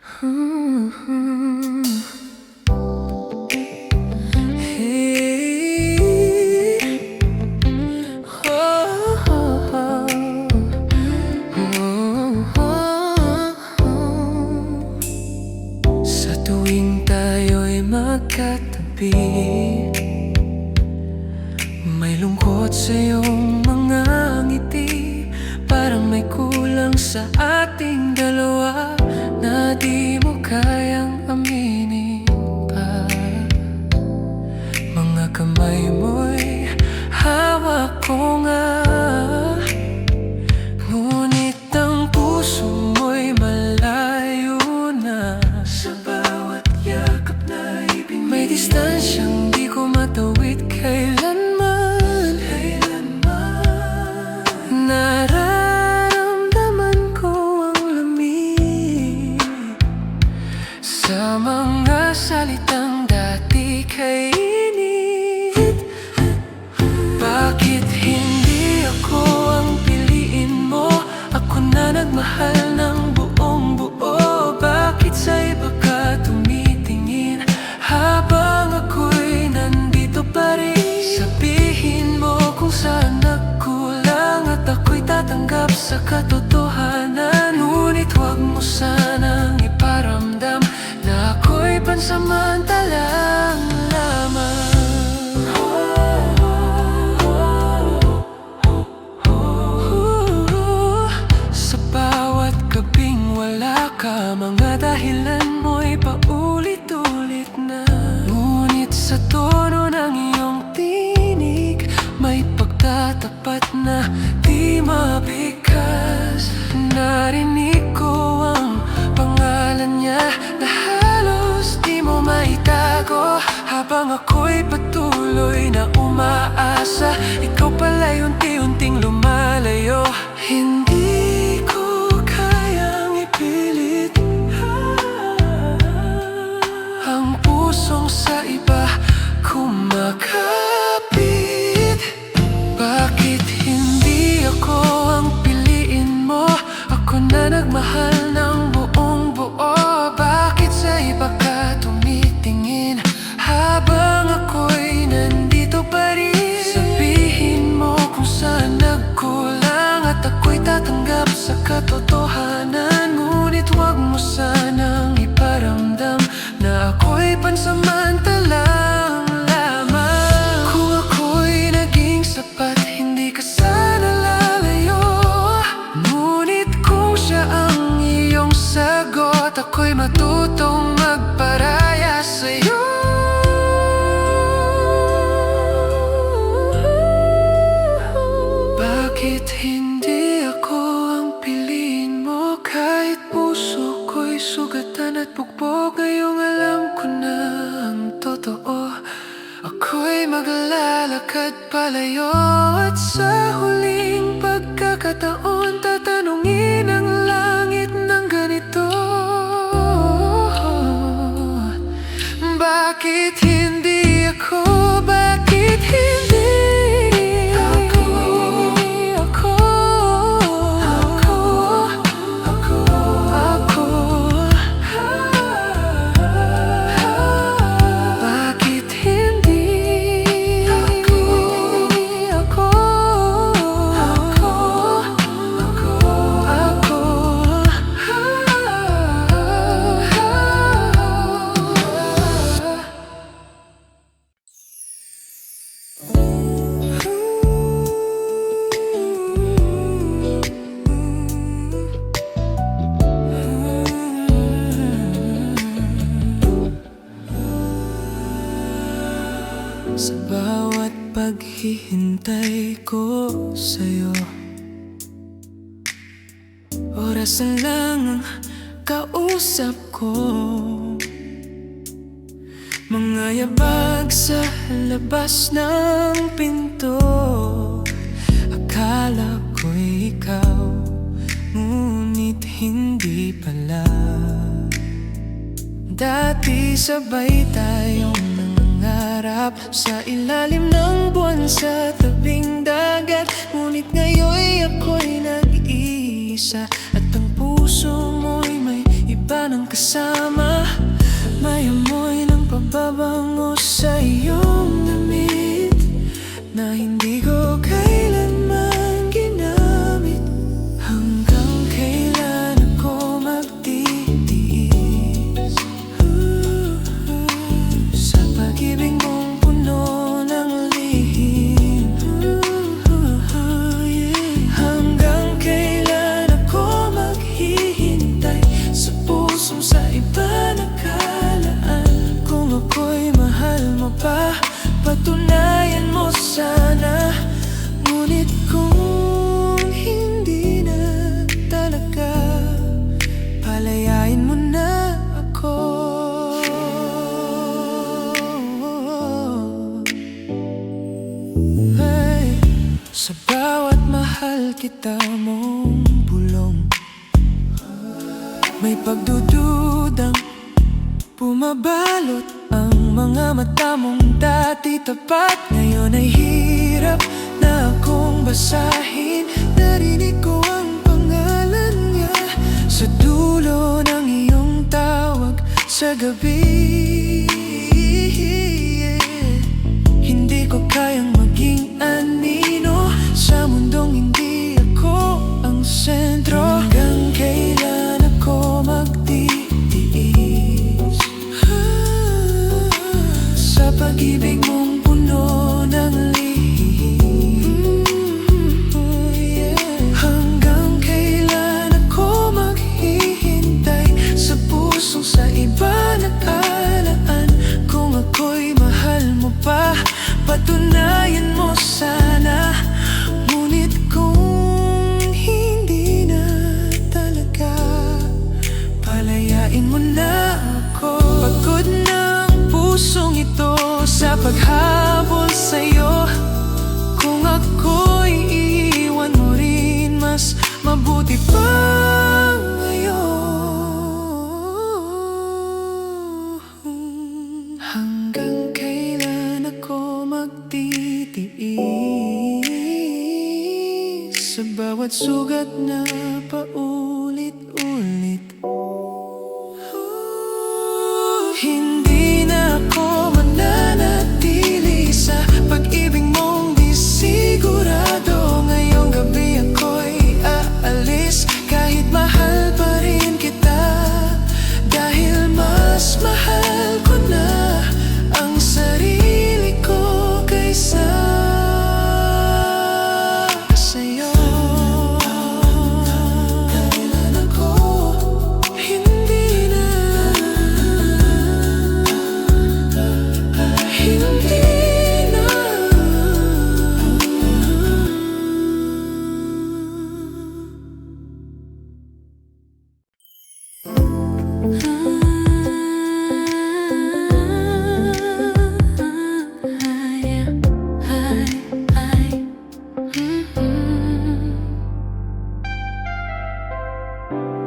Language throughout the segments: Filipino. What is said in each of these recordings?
Sa tuwing tayo'y magkatabi, may lungkot sa iyong mga ngiti. Parang may kulang sa ating dalawa na di mo kayang aminin pa. Mga kamay mo'y hawak ko nga, ngunit ang puso mo'y malayo na. Sa bawat yakap na ibig, may distansyang di ko matawid kailanman. Nararamdaman ko ang lamig sa mga salitang dati kay init. Bakit hindi ako ang piliin mo? Ako na nagmahal ng buong buo. Bakit sa iba ka tumitingin habang ako'y nandito pa rin? Sabihin mo kung saan nagkulang at ako'y tatanggap sa katotohanan. Ngunit huwag mo sanang iparamdam na ako'y pansamantalang lamang. Sa bawat gabing wala ka, mga dahilan mo'y paulit-ulit na. Ngunit sa tono ng iyong tinig, may pagtatapat na di mabigkas. Narinig ko ang pangalan niya na halos di mo maitago, habang ako'y patuloy na umaasa. Ikaw pala'y unti-unting lumalayo. Hindi ko kayang ipilit ang pusong sa iba kumakapit. Bakit hindi ako ang piliin mo? Ako na nagmahal ng buong buo. Bakit sa iba ka tumitingin habang ako'y nandito pa rin? Sabihin mo kung saan nagkulang at ako'y tatanggap sa katotohanan. Ngunit huwag mo sanang iparamdam na ako'y pansamantalang lamang. Kung ako'y naging sapat, hindi ka sana lalayo. Ngunit kung siya ang iyong sagot, ako'y matutong magparaya sa'yo. Bakit hindi ako ang piliin mo? Kahit puso ko'y sugatan at bugbog, ngayong alam ko na ang totoo. Ako'y maglalakad palayo at sa huling pagkakataon tatanungin ang langit ng ganito: bakit hindi ako? Bakit hindi ako? Bakit hindi ako? Sa bawat paghihintay ko sa'yo, oras na lang ang kausap ko. Mga yabag sa labas ng pinto, akala ko'y ikaw, ngunit hindi pala. Dati sabay tayong nangangarap sa ilalim ng buwan sa tabing dagat. Ngunit ngayon ako'y nag-iisa at ang puso mo'y may iba ng kasama. May amoy ng pababango sa iyong damit na hindi ko kailanman ginamit. Hanggang kailan ako magtitiis sa pag-ibig mong puno ng lihim. Hanggang kailan ako maghihintay sa pusong sa iba nakalaan. Kung ako'y mahal mo pa, patunayan mo sana. Ngunit kung hindi na talaga, palayain mo na ako. Ay, sa bawat mahal kita mong bulong, may pagdududang bumabalot ang mga mata mong dati tapat. Ngayon ay hirap na akong basahin. Narinig ko ang pangalan niya sa dulo ng iyong tawag sa gabi. Hindi ko kayang maging anino sa mundong hindi ako ang sentro. Hanggang kailan ako magtitiis sa pag-ibig mong puno ng lihim? Hanggang kailan ako maghihintay sa pusong sa iba nakalaan? Kung ako'y mahal mo pa, patunayan mo sana. Ngunit kung hindi na talaga, palayain mo na ako. Pagod ng pusong ito sa paghabol sa'yo. Kung ako'y iiwan mo rin, mas mabuti pa ngayon. Hanggang kailan ako magtitiis sa bawat sugat na paulit-ulit? Hindi na ako mananatili sa pag-ibig mong di sigurado. Ngayong gabi ako'y aalis, kahit mahal pa rin kita, dahil mas mahal ko na ang sarili ko kaysa sa'yo. Kailan ako hindi na, hindi na.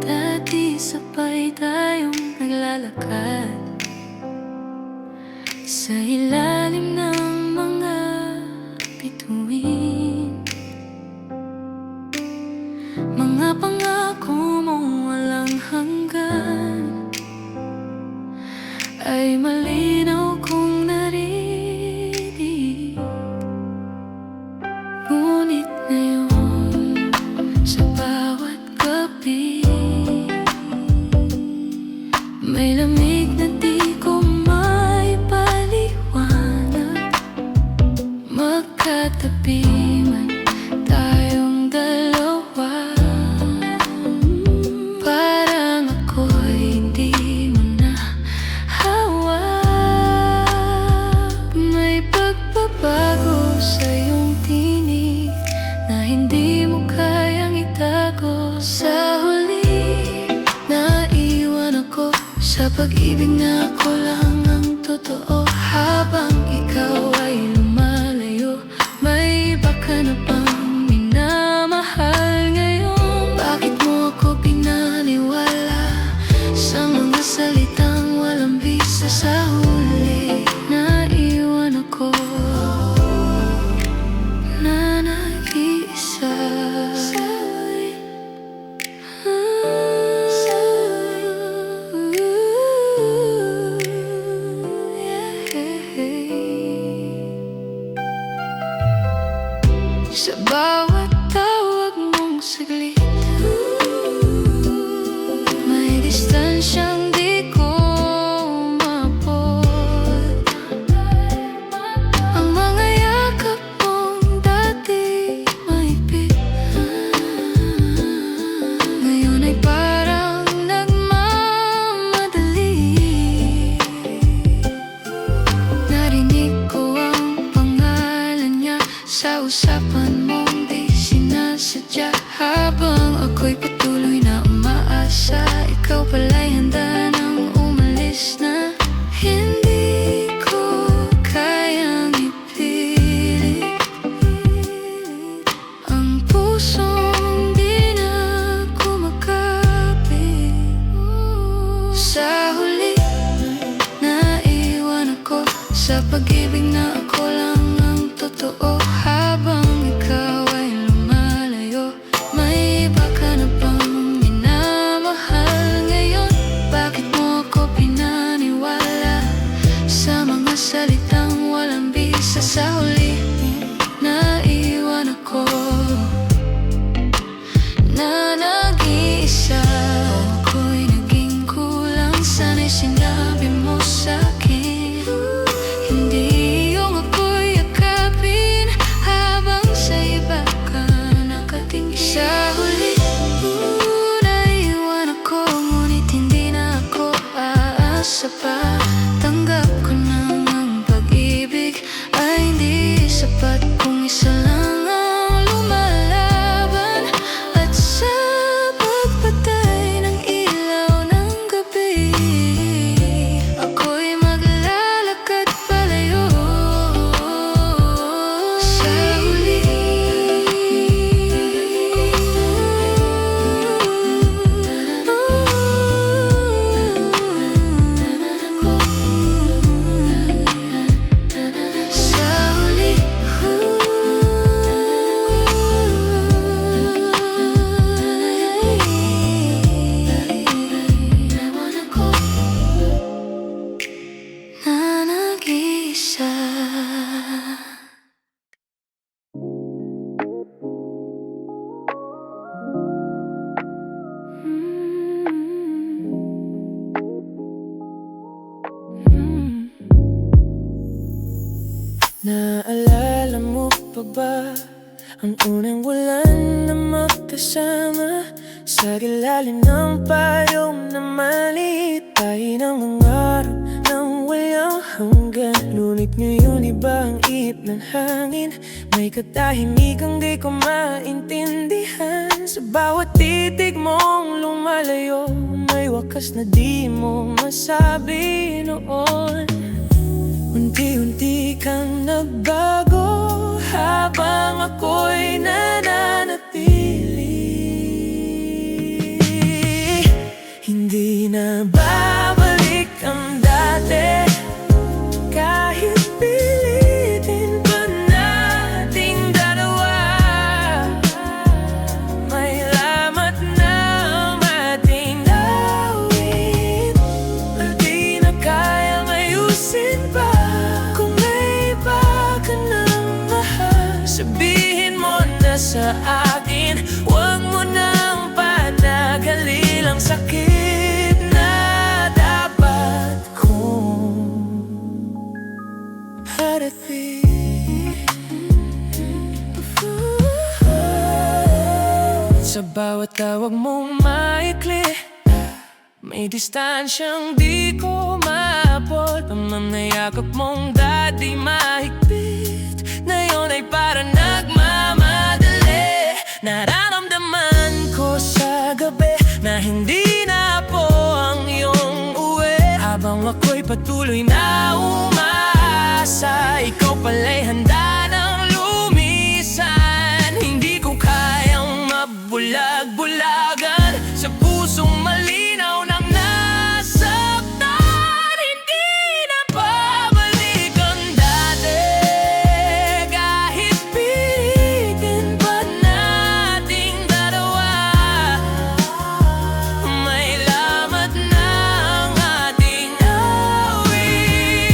Dati sabay tayong naglalakad sa ilalim ng mga bituin. Mga pangako mong walang hanggan ay malinaw kong narinig. Ngunit ngayon, sa bawat gabi, may lamig na di ko may paliwanag. Magkatabi man tayong dalawa, parang ako'y hindi mo na hawak. May pagbabago sa iyong tinig na hindi mo kayang itago. Sa huli, naiwan ako sa pag-ibig na ako lang ang totoo. Habang ikaw ay lumalayo, may iba ka na bang minamahal ngayon? Bakit mo ako pinaniwala sa mga salitang walang bisa? Sa huli, naiwan ako na nag-iisa. Sa huli, distansyang di ko maabot. Ang mga yakap mong dati mahigpit, ngayon ay parang nagmamadali. Narinig ko ang pangalan niya sa usapan mong di sinasadya. Habang ako'y patuloy na umaasa, ikaw pala'y handa nang umalis na. Hindi ko kayang ipilit ang pusong di na kumakapit. Sa huli, naiwan ako sa pag-ibig na ako lang ang totoo. Habang ikaw ay lumalayo, may iba ka na bang minamahal ngayon? Bakit mo ako pinaniwala sa mga salitang walang bisa? Sa huli, naiwan ako na nag-iisa. Ako'y naging kulang, sana'y sinabi mo sa'kin. Hindi yung ako'y yakapin habang sa iba ka nakatingin. Sa huli, naiwan ako, ngunit hindi na ako aasa pa. Tanggap ko nang ang pag-ibig ay hindi sapat kung isa lang ang lumalaban. At sa pagpatay ng ilaw ng gabi, ako'y maglalakad palayo. Sa huli, sa huli, naiwan ako na nag-iisa. Naalala mo pa ba ang unang bulan na magkasama sa ilalim ng payong na maliit? Tayo ng mga araw nang walang hanggan, ngunit ngayon iba ang ihip ng hangin. May katahimikang di ko maintindihan. Sa bawat titig mong lumalayo, may wakas na di mo masabi noon. Unti-unti kang nagbago habang ako'y nananatili. Hindi na babalik ang dati, kahit pilitin pa nating dalawa. May lamat na ang ating awit, at di na kayang ayusin pa. Kung may iba ka ng mahal, sabihin mo na sa akin. Huwag mo nang panagalin ang sakit na dapat kong harating. Sa bawat tawag mong maikli, may distansyang di ko maabot. Ang mga yakap mong dati mahigpit, ngayon ay para nagmamadali. Nararamdaman ko sa gabi na hindi na po ang iyong uwi. Habang ako'y patuloy na umaasa, ikaw pala'y handa ng lumisan. Hindi ko kayang mabulag-bulagan sa pusong malinaw ng nasaktan. Hindi na babalik ang dati, kahit pilitin pa nating dalawa. May lamat na ang ating awit,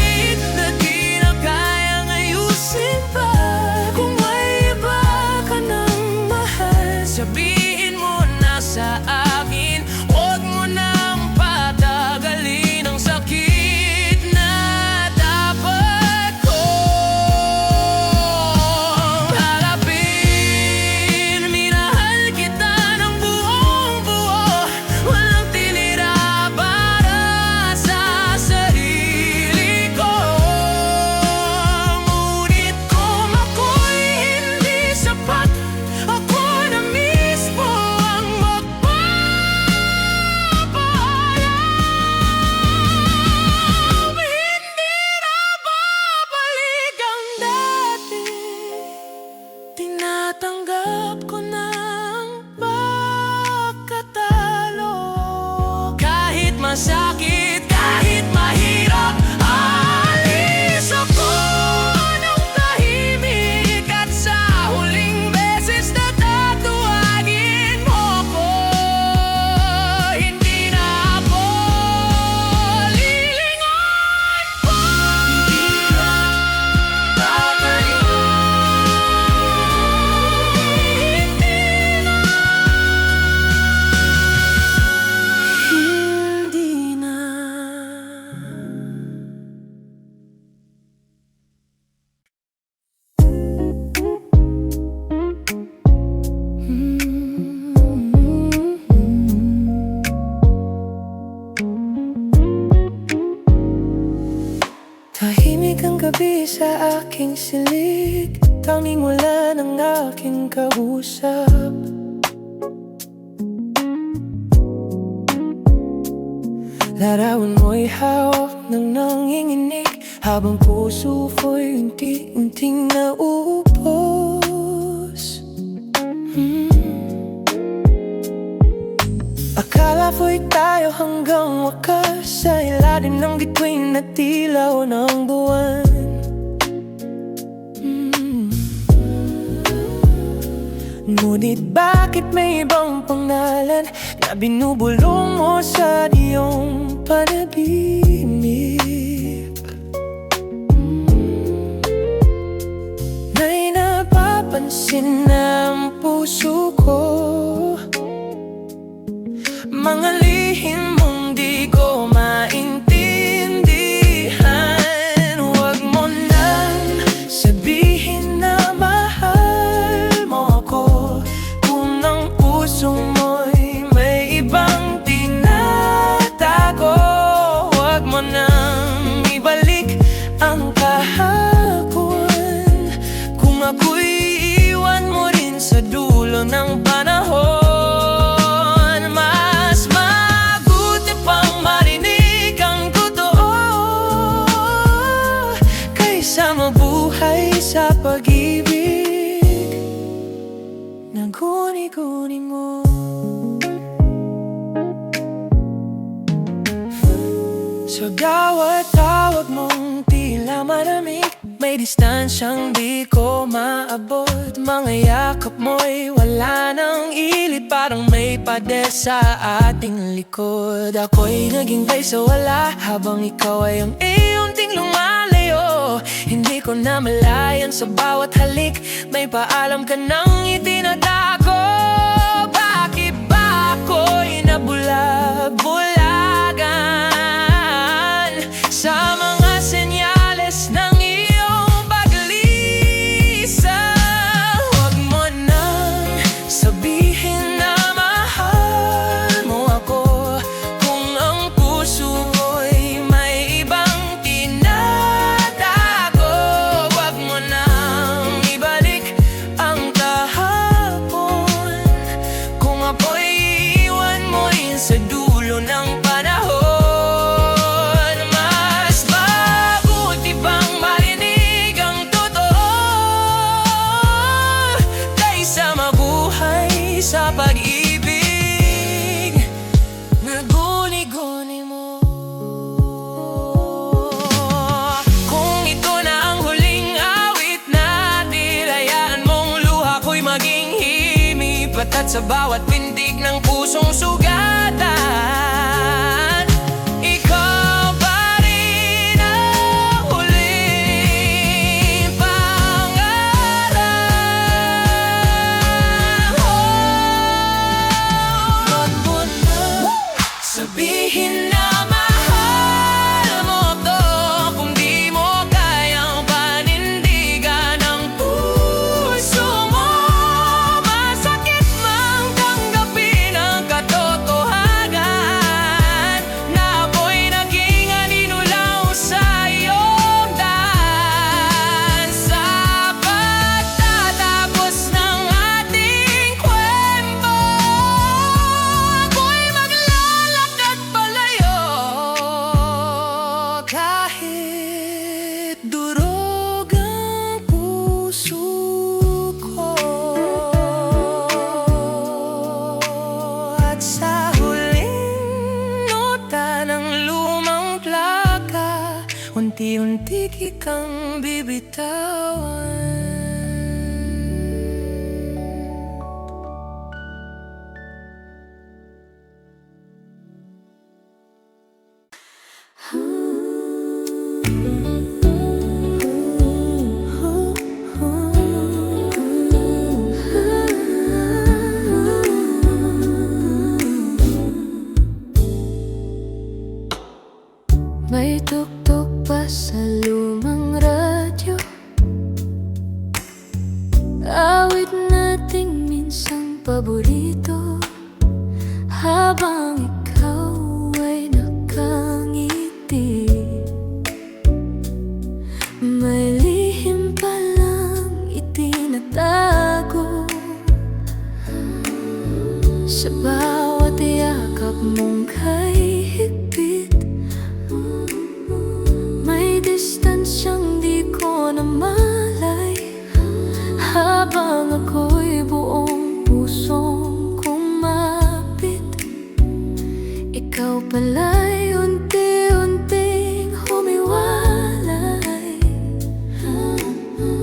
Bakit kahit mahirap alis ako ng tahimik at sa huling beses na tatuwagin mo ko, hindi na ako lilingon pa. Hindi na tatayo. Hindi na. Tahimik ang gabi sa aking silid, tanging wala ng aking kausap. Larawan mo'y hawak ng nanginginig, habang puso ko'y unti-unting naubos. Akala ko'y tayo hanggang wakas, sa ilalim ng bituin na dilaw ng buwan. Ngunit bakit may ibang pangalan na binubulong mo sa iyong panaginip? May napapansin na ang puso ko, mga lihim mong di ko maintindihan. Huwag mo nang sabihin na mahal mo ako, kung ang puso mo'y may ibang tinatago. Huwag mo nang ibalik ang kahapon, kung ako'y iwan mo rin sa dulo ng panahon. Mabuhay sa pag-ibig na guni-guni mo. Sa bawat tawag mong tila malamig, may distansyang di ko maabot. Mga yakap mo'y wala nang ilit, parang may pader sa ating likod. Ako'y naging bay sa wala, habang ikaw ay ang iyong lumalayo. Hindi ko na malayan sa bawat halik, may paalam ka nang itinatago. Bakit ba ako'y nabulag-bulagan sa mga senyales ng iyong paglisan? Huwag mo nang sabihin na mahal mo ako, kung ang puso mo'y may ibang tinatago. Huwag mo nang ibalik ang kahapon, kung ako'y iwan mo rin sa dulo ng panahon. Mas mabuti pang marinig ang totoo kaysa mabuhay sa pag-ibig na guni-guni mo. Kung ito na ang huling awit natin, hayaan mong luha ko'y maging himipat, at sa bawat pintig ng pusong sugatan, ikaw pa rin ang huling pangarap. Huwag mo nang sabihin na mahal mo to, kung di mo kayang panindigan ang puso mo. Masakit mang tanggapin ang katotohanan. unti-unti kang bibitawan. May tugtog pa sa lumang radyo, awit nating minsang paborito, habang ikaw ay nakangiti. May lihim palang itinatago sa bawat yakap mong kay higpit. May distansyang di ko na malay, habang ako'y buong pusong kumapit. Ikaw pala'y unti-unting humiwalay.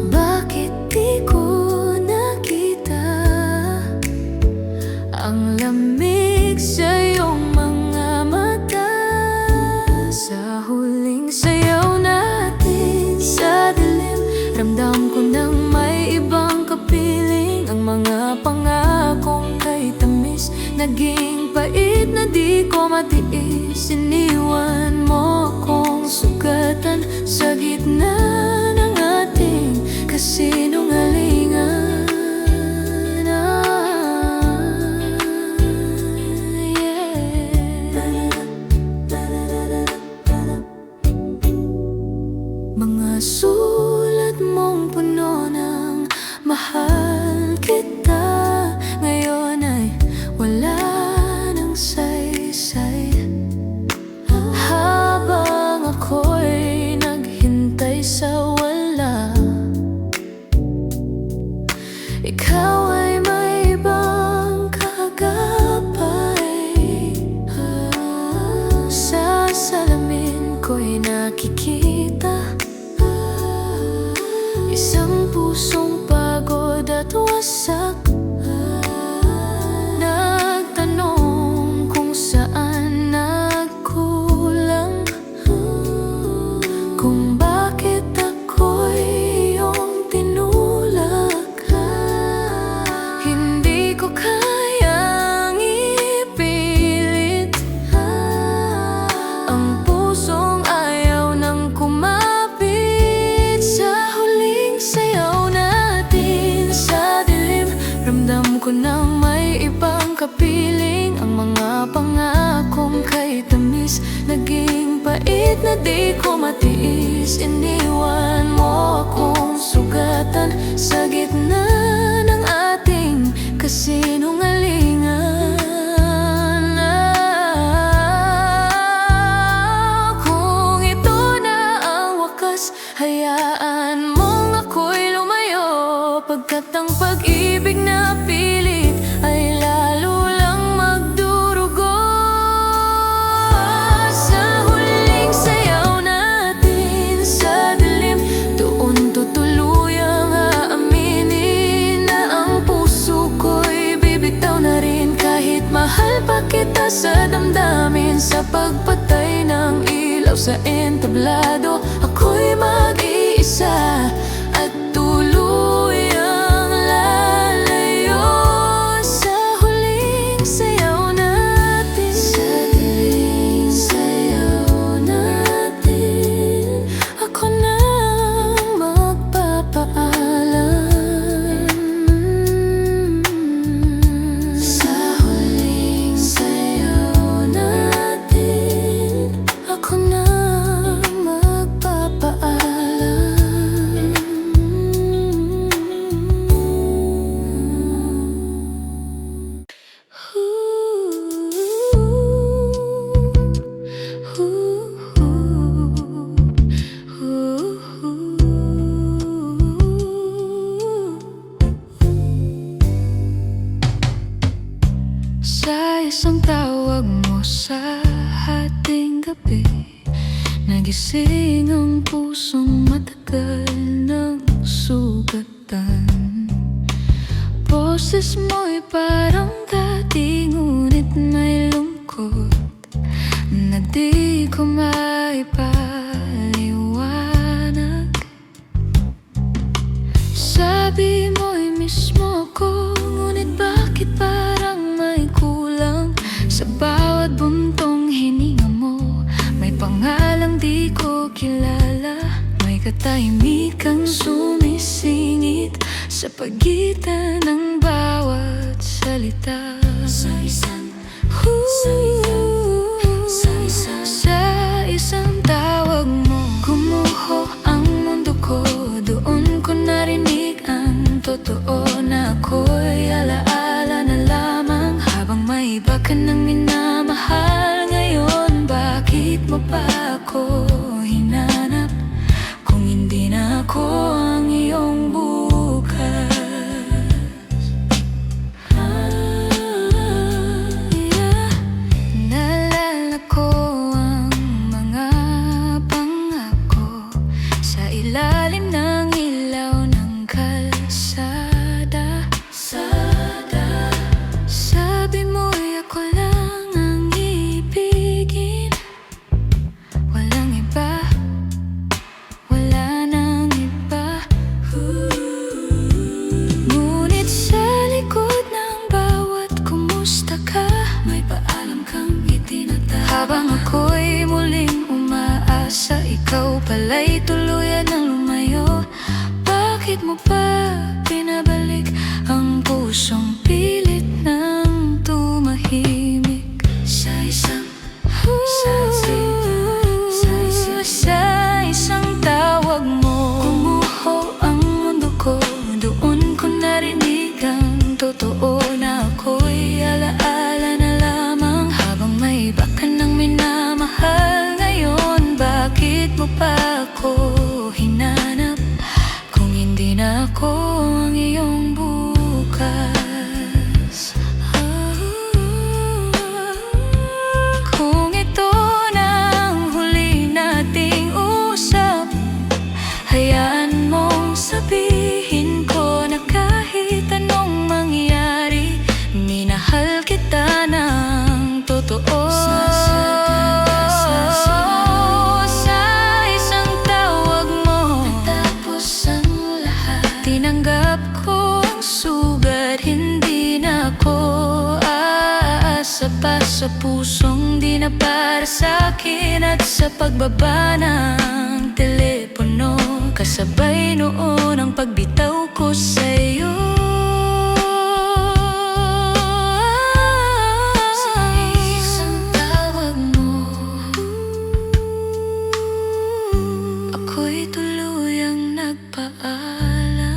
Bakit di ko nakita ang lamig sa iyong mga mata? Sa huling sayaw natin sa dilim, ramdam ko nang may ibang kapiling. Ang mga pangakong kay tamis, naging pait na di ko matiis. Iniwan mo akong sugatan sa gitna ng ating kasinungalingan. Mga sulat mong puno ng mahal kita, ngayon ay wala ng saysay. Habang ako'y naghintay sa wala, ikaw ay may ibang kagapay. Sa salamin ko'y nakikita isang pusong pagod at wasak, nagtanong kung saan nagkulang, kung bakit ako'y iyong tinulak. Hindi ko kayang ipilit ang pusong ayaw nang kumapit. Sa sayaw natin sa dilim, ramdam ko na may ibang kapiling. Ang mga pangakong kay tamis, naging pait na di ko matiis. Iniwan mo akong sugatan sa gitna ng ating kasinungalingan. Kung ito na ang wakas, hayaan mo pagkat ang pag-ibig na pilit ay lalo lang magdurugo. Sa huling sayaw natin sa dilim, doon tutuluyang aaminin na ang puso ko'y bibitaw na rin. Kahit mahal pa kita sa damdamin, sa pagpatay ng ilaw sa entablado, ako'y mag-iisa at ako na magpapaalam. Nagising ang pusong matagal ng sugatan. Boses mo'y parang dati, ngunit may lungkot na di ko maipaliwanag. Sabi mo'y mismo ko, ngunit bakit parang may kulang? Sa bawat buntong hininga mo, may pangalang di ko kilala. May katahimikang sumisingit sa pagitan ng bawat salita. Sa isang tawag mo, gumuho ang mundo ko. Doon ko narinig ang totoo na ako'y alaala na lamang. Habang may iba ka nang minamahal ngayon, bakit mo pa ako hinanap? Kung hindi na ako ang iyong bukas. Naalala ko ang mga pangako sa ilalim ng ilaw ng kalsada. Sabi mo'y ako lang ang ibigin, walang iba, wala nang iba. Ngunit sa likod ng bawat kumusta ka, may paalam kang itinatago. Habang ako'y muling umaasa, ikaw pala'y tuluyan ng lumayo. Bakit mo pa pinabalik ang pusong pilit ng tumahimik? Sa isang tawag mo, gumuho ang mundo ko. Doon ko narinig ang totoo na ako'y alaala na lamang. Habang may iba ka nang minamahal ngayon, bakit mo pa ako hinanap? Kung hindi na ako ang iyong bukas. Kung ito na ang huli nating usap, hayaan mong sabihin ko na kahit anong mangyari, minahal kita ng totoo. Sa isang tawag mo, natapos ang lahat. Tinanggap ko ang sugat, hindi na ako aasa pa sa pusong di na para sa'kin. At sa pagbaba ng telepono, kasabay noon ang pagbitaw ko sa'yo. Sa isang tawag mo, ako'y tuluyang nagpaalam.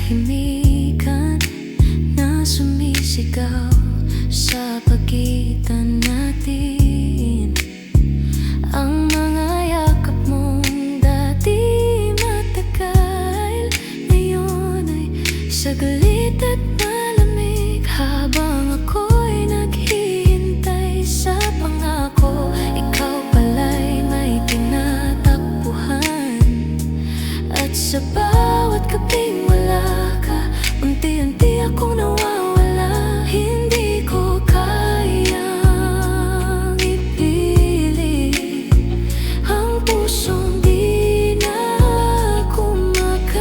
katahimikan na sumisigaw sa pagitan natin. Ang mga yakap mong dati matagal, ngayon ay saglit at malamig. Habang ako'y naghihintay sa pangako, ikaw pala'y may tinatakbuhan. At sa bawat gabing wala ka, unti-unti akong nawawala. Hindi ko kayang ipilit ang pusong di na kumakapit.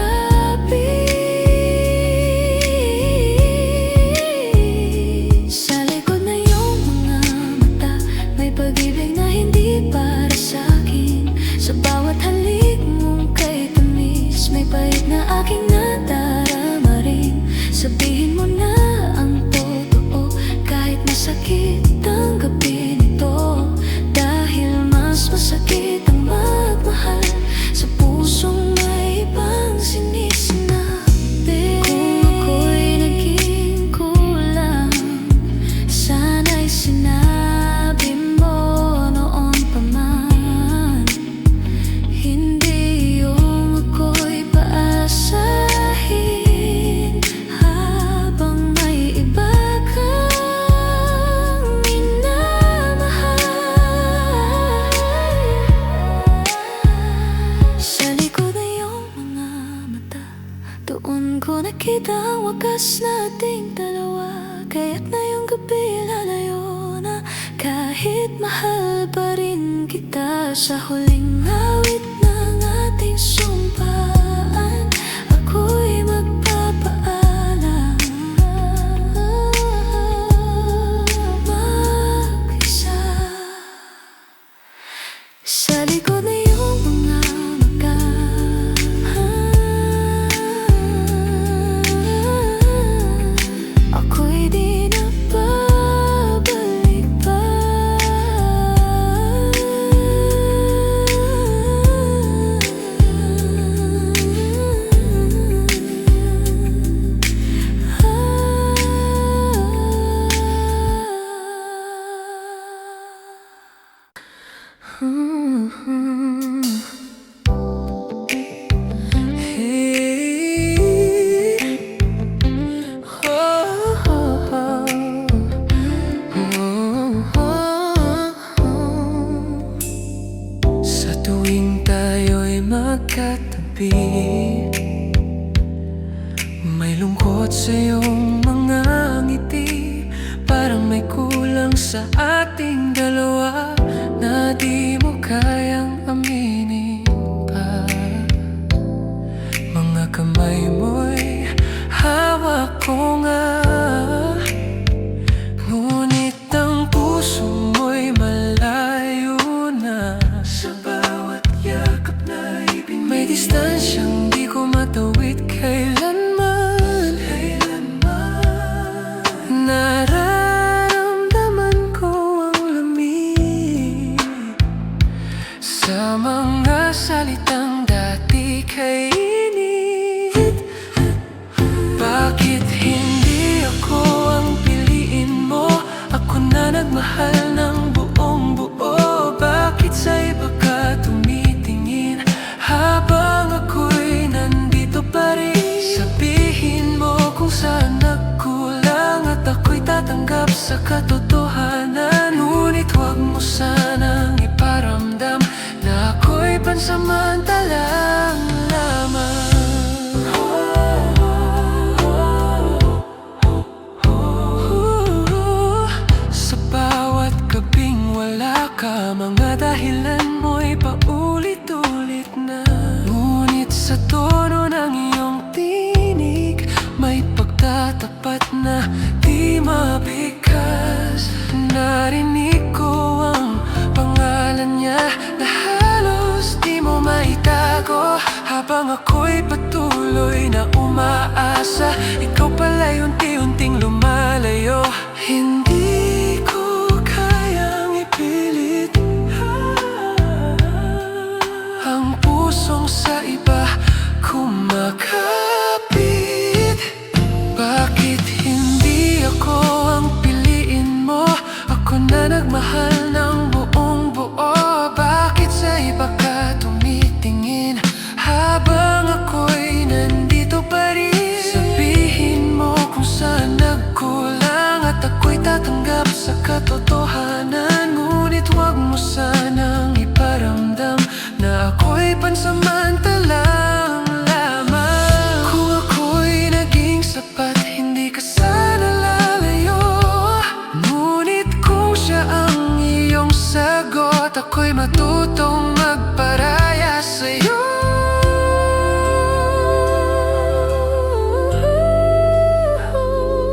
Sa likod na iyong mga mata, may pag-ibig na hindi para sa'kin. Sa bawat halik mong kay tamis, may pait na aking nadarama rin. Sabihin mo na ang totoo, kahit masakit ang gabi nito. Dahil mas masakit ang magmahal sa pusong may ibang sinisinabi. Kung ako'y naging kulang, sana'y sinabi mo noon pa man. Hindi yung ako'y paasahin habang may iba kang minamahal. Sa likod na iyong mga mata, doon ko nakita ang wakas nating dalawa. Kaya't na yung gabi lalayo na, kahit mahal pa rin kita. Sa huling awit ng ating sumpaan, ako'y magpapaalam, mag-isa. Sa likod na iyong mga mata, ako'y di na babalik pa. Sa tuwing tayo'y magkatabi, may lungkot sa iyong mga ngiti. Parang may kulang sa ating dalawa na di mo kayang aminin pa. Mga kamay mo'y hawak ko nga, ngunit ang puso mo'y malayo na. Sa bawat yakap na ibinigay, may distansyang di ko matawid kailanman. Nararamdaman ko ang lamig sa mga salitang dati kay init. Bakit hindi ako ang piliin mo? Ako na nagmahal ng buong buo. Bakit sa iba ka tumitingin habang ako'y nandito pa rin? Sabihin mo kung saan nagkulang at ako'y tatanggap sa katotohanan. Ngunit huwag mo sanang iparamdam na ako'y pansamantalang lamang. Sa bawat gabing wala ka, mga dahilan mo'y paulit-ulit na. Ngunit sa tono ng iyong tinig, may pagtatapat na di mabigkas. Narinig ko ang pangalan niya na halos di mo maitago. Habang ako'y patuloy na umaasa, ikaw pala'y unti-unting lumalayo. Hindi ko kayang ipilit ang pusong sa iba kumakapit. matutong magparaya sa'yo.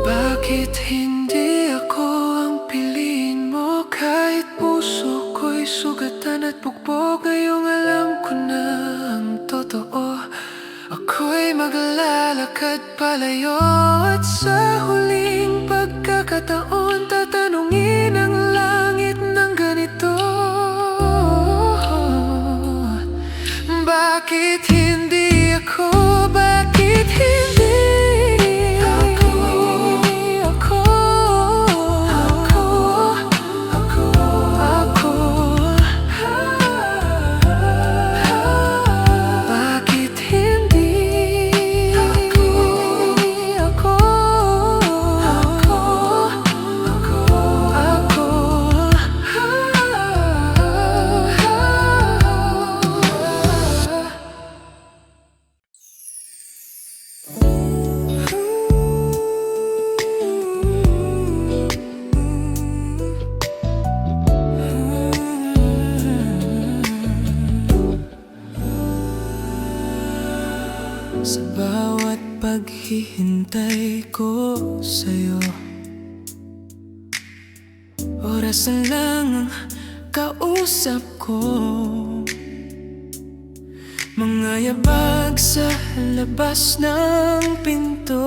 Bakit hindi ako ang piliin mo? Kahit puso ko'y sugatan at bugbog, ngayong alam ko na ang totoo. Ako'y maglalakad palayo at sa huling pagkakataon tatanungin ang langit ng ganito: bakit hindi ako? Bakit hindi ako? Bakit hindi ako? Sa bawat paghihintay ko sa'yo, oras na lang ang kausap ko. Mga yabag sa labas ng pinto,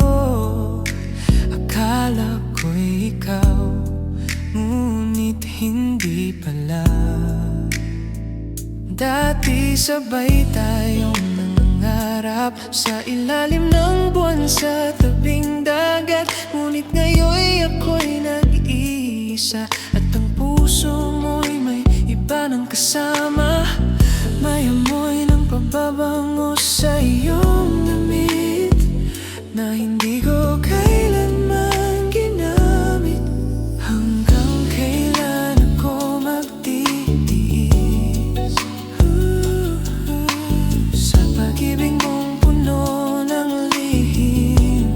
akala ko'y ikaw, ngunit hindi pala. Dati sabay tayong nangangarap sa ilalim ng buwan sa tabing dagat, ngunit ngayon'y ako'y nag-iisa at ang puso mo'y may iba ng kasama. May amoy ng pababango sa iyong damit na hindi ko kailanman ginamit. Hanggang kailan ako magtitiis sa pag-ibig mong puno ng lihim?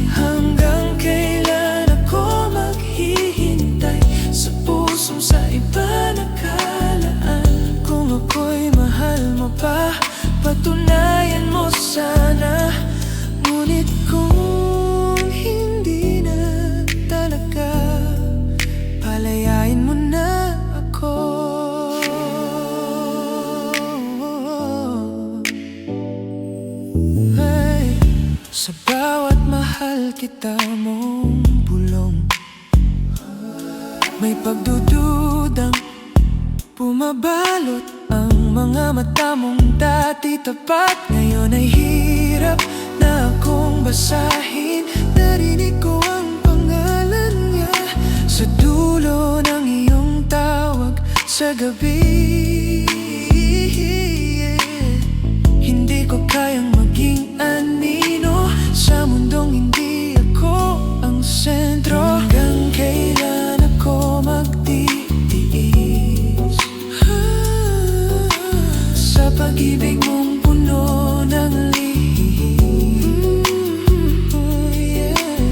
Hanggang kailan ako maghihintay sa pusong sa iba nakalaan? Kung ako'y mahal mo pa, patunayan mo sana. Ngunit kung hindi na talaga, palayain mo na ako. Ay, sa bawat mahal kita mong bulong, may pagdududang pumabalot ang mga mata mong dati tapat. Ngayon ay hirap na akong basahin. Narinig ko ang pangalan niya sa dulo ng iyong tawag sa gabi. Hindi ko kayang maging anino sa mundong hindi ako ang sentro. Hanggang kailan ako magtitiis sa pag-ibig mong puno ng lihim?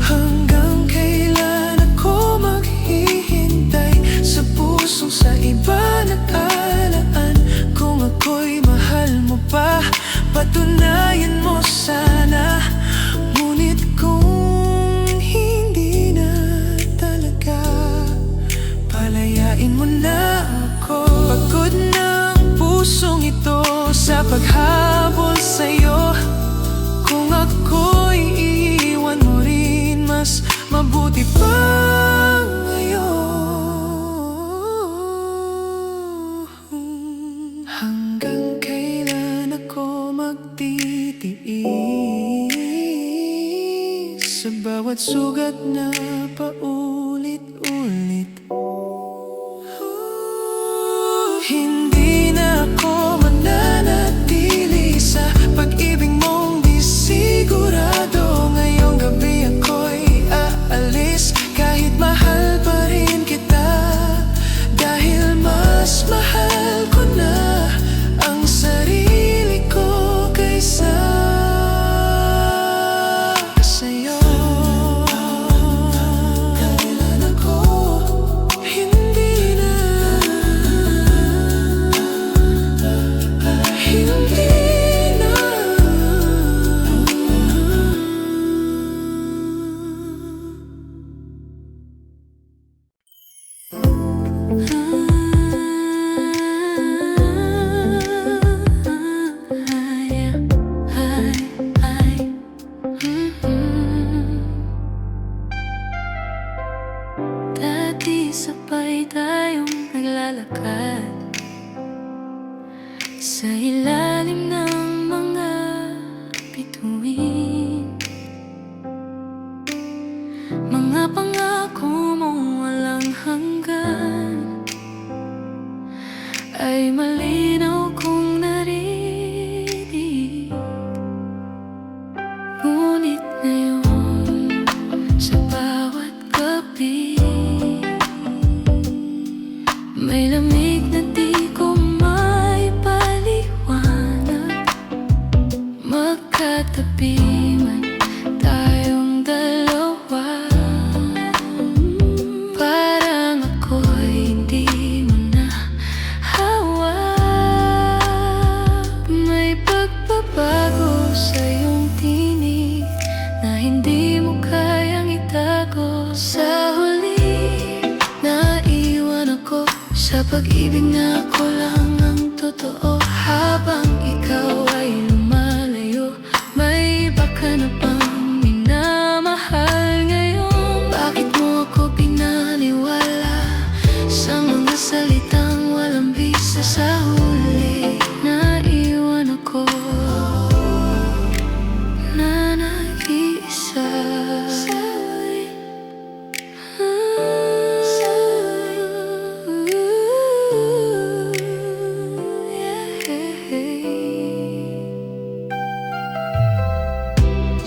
Hanggang kailan ako maghihintay sa pusong sa iba nakalaan? Kung ako'y mahal mo pa, patunayan mo sana. Ngunit kung hindi na talaga, palayain mo na ako. Pagod na ang pusong ito sa paghabol sa'yo. Kung ako'y iiwan mo rin, mas mabuti pa ngayon. Hanggang kailan ako magtitiis sa bawat sugat na paulit-ulit? Hindi na ako mananatili sa pag-ibig mong di sigurado. Ngayong gabi ako'y aalis, kahit mahal pa rin kita, dahil mas mahal ko na ang sarili ko kaysa sa'yo. Kailan ako ngayon sa bawat gabi. May lamig na di ko maipaliwanag, magkatabi man tayong dalawa. Parang ako'y hindi mo na hawak. May pagbabago sa iyong tinig na hindi mo kayang itago. Sa huli, naiwan ako sa pag-ibig na ako lang ang totoo. Habang ikaw ay lumalayo, may iba ka na bang minamahal ngayon? Bakit mo ako pinaniwala sa mga salitang walang bisa? Sa huli, naiwan ako na nag-iisa.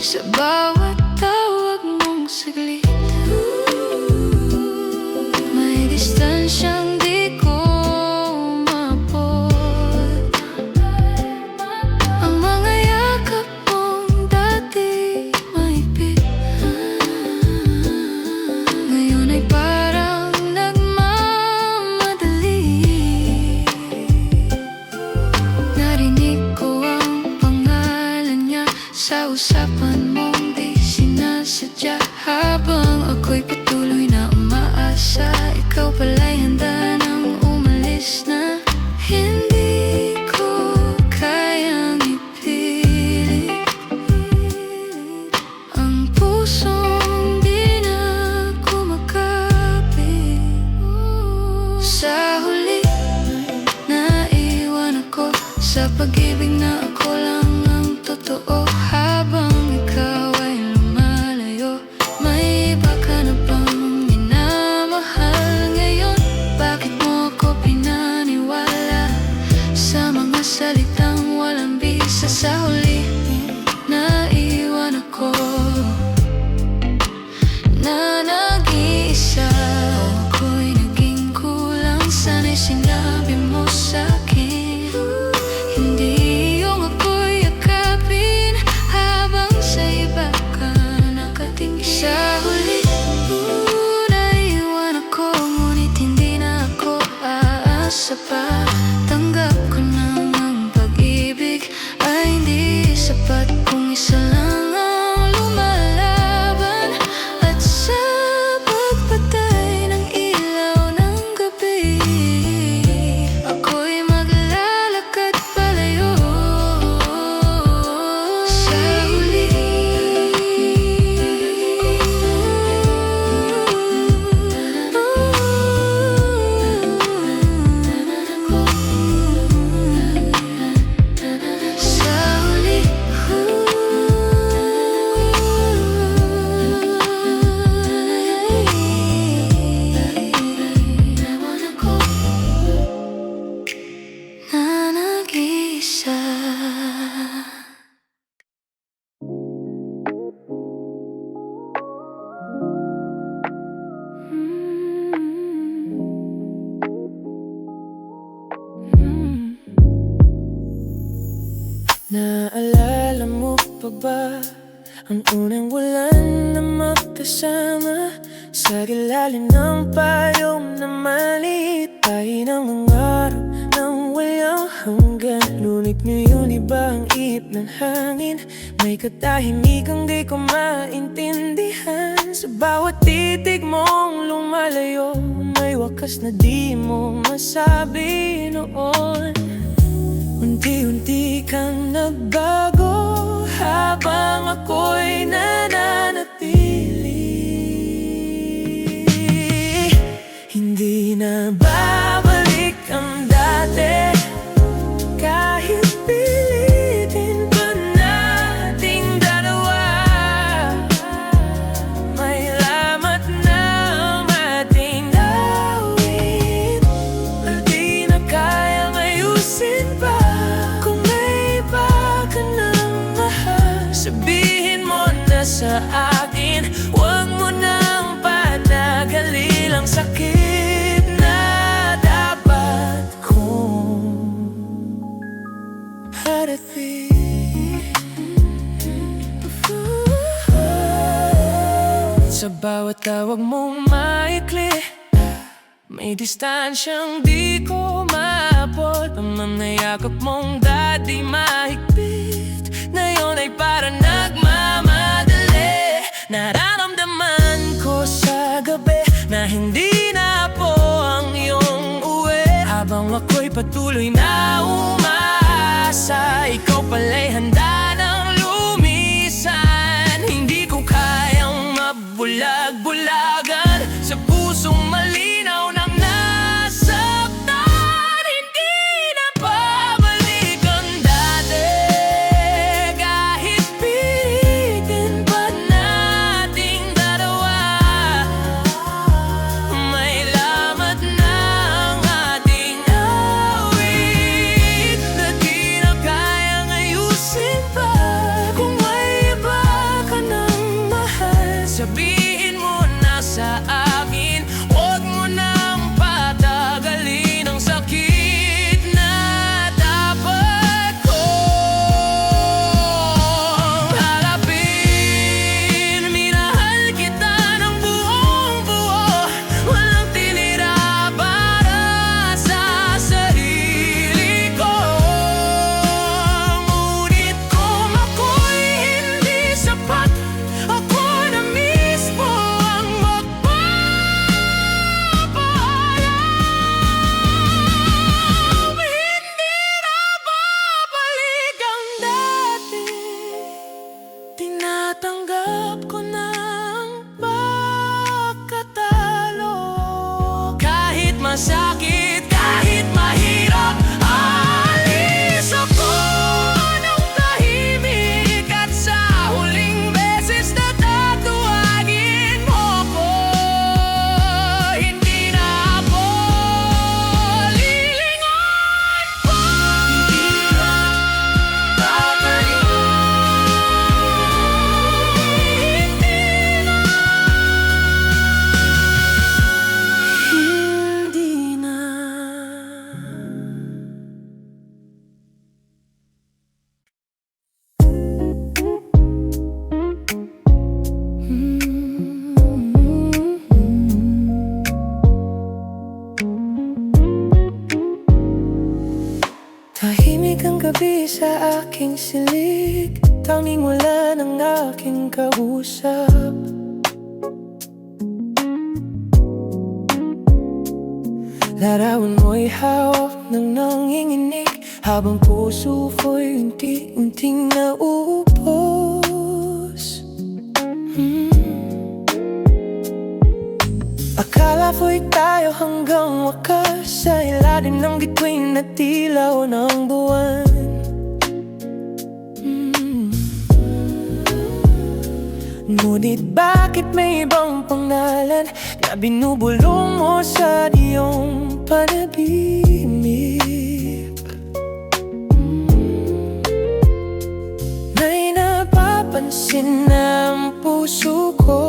Sa bawat tawag mong saglit, may distansyang di ko maabot. Ang mga yakap mong dati mahigpit, ngayon ay parang nagmamadali. Narinig ko ang pangalan niya sa usapan mong di sinasadya. Habang ako'y patuloy na umaasa, ikaw pala'y handa nang umalis na. Hindi ko kayang ipilit ang pusong di na kumakapit. Sa huli, naiwan ako sa pag-ibig na ako lang ang totoo. Habang ikaw ay lumalayo, may iba ka na bang minamahal ngayon? Bakit mo ako pinaniwala sa mga salitang walang bisa? Sa huli, naiwan ako na nag-iisa. Ako'y naging kulang, sana'y sinabi mo sa'kin. Hindi yung ako'y yakapin habang sa iba ka nakatingin. Sa huli, naiwan ako, ngunit hindi na ako aasa pa. Tanggap ko nang ang pag-ibig ay hindi sapat kung isa lang ang lumalaban. At sa pagpatay ng ilaw ng gabi, ako'y maglalakad palayo. Sa huli, sa huli, naiwan ako na nag-iisa. Naalala mo pa ba ang unang bulan na magkasama? Sa ilalim ng payong na maliit, tayo nang nangarap ng walang hanggan. Ngunit ngayon iba ang ihip ng hangin, may katahimikang di ko maintindihan. Sa bawat titig mong lumalayo, may wakas na di mo masabi noon. Unti-unti kang nagbago habang ako'y nananatili. Hindi na babalik ang dati, kahit pilitin pa nating dalawa. May lamat na ang ating awit, at di na kayang ayusin pa. Kung may iba ka ng mahal, sabihin mo na sa akin. Huwag mo nang patagalin ang sakit na dapat kong harapin. Sa bawat tawag mong maikli, may distansyang di ko maabot. Ang mga yakap mong dati mahigpit, ngayon ay para nagmamadali. Nararamdaman ko sa gabi na hindi na po ang iyong uwi. Habang ako'y patuloy na umaasa, ikaw pala'y handa ng lumisan. Hindi ko kayang mabulag-bulagan sa pusong malinaw ng nasaktan. Hindi na babalik ang dati, kahit pilitin pa nating dalawa. May lamat na ang ating awit na di na kayang ayusin pa. Kung may iba ka ng mahal, sabihin mo na sa akin. Huwag mo nang patagalin ang sakit na dapat kong harapin. Minahal kita ng buong buo, walang tinira para sa sarili ko. Ngunit kung ako'y hindi sapat, ako na mismo ang magpapaalam. Hindi na babalik ang dati, tinatanggap ko na ang pagkatalo. Kahit masakit, kahit mahirap, alis ako ng tahimik. At sa huling beses na tatuwagin mo ko, hindi na ako lilingon pa. Hindi na babalik. Hindi na. Tahimik ang gabi sa aking silig, tanging wala ng aking kausap. Larawan mo'y hawak ng nanginginig, habang puso ko'y unti-unting naubos. Akala ko'y tayo hanggang wakas, sa ilalim ng bituin na tilaw ng buwan. Ngunit bakit may ibang pangalan na binubulong mo sa iyong panabimik? May napapansin ang puso ko,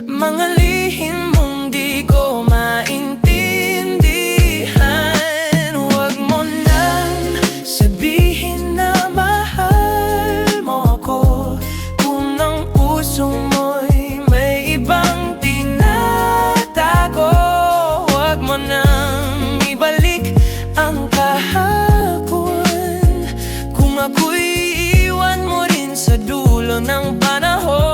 mga lihim mong di ko maintindihan. Huwag mo nang sabihin na mahal mo ako, kung ang puso mo'y may ibang tinatago. Huwag mo nang ibalik ang kahapon, kung ako'y iwan mo rin sa dulo ng panahon.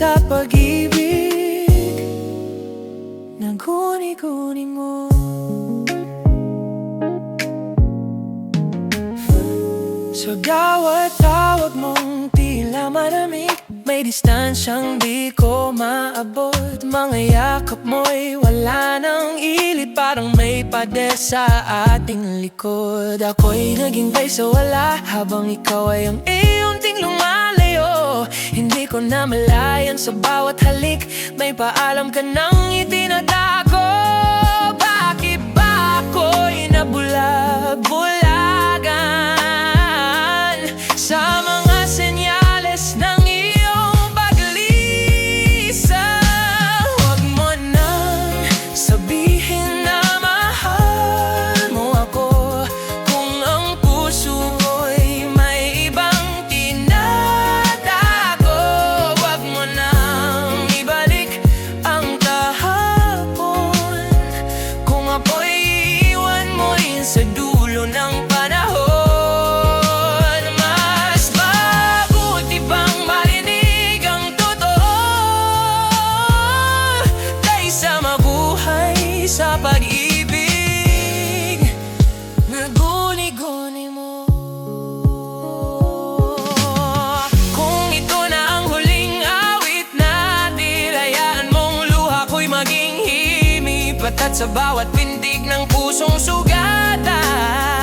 Sa pag-ibig na guni-guni mo, sa bawat tawag mong tila malamig, may distansyang di ko maabot. Mga yakap mo'y wala nang ilit, parang may pader sa ating likod. Ako'y naghintay sa wala, habang ikaw ay ang iyong ting lumalayo. Hindi ko namalayan sa bawat halik may paalam ka nang itinatago. Bakit ba ako'y nabulag-bulagan sa mga senyales ng iyong paglisan? Huwag mo nang sabihin na mahal mo ako kung ang puso ko'y may ibang tinatago. Huwag mo nang ibalik ang kahapon kung ako'y iiwan mo rin sa dulo ng panahon. Mas mabuti pang marinig ang totoo kaysa mabuhay sa pag-ibig na guni-guni mo. Kung ito na ang huling awit natin, hayaan mong luha ko'y maging himig, patat sa bawat pintig ng pusong sugatan.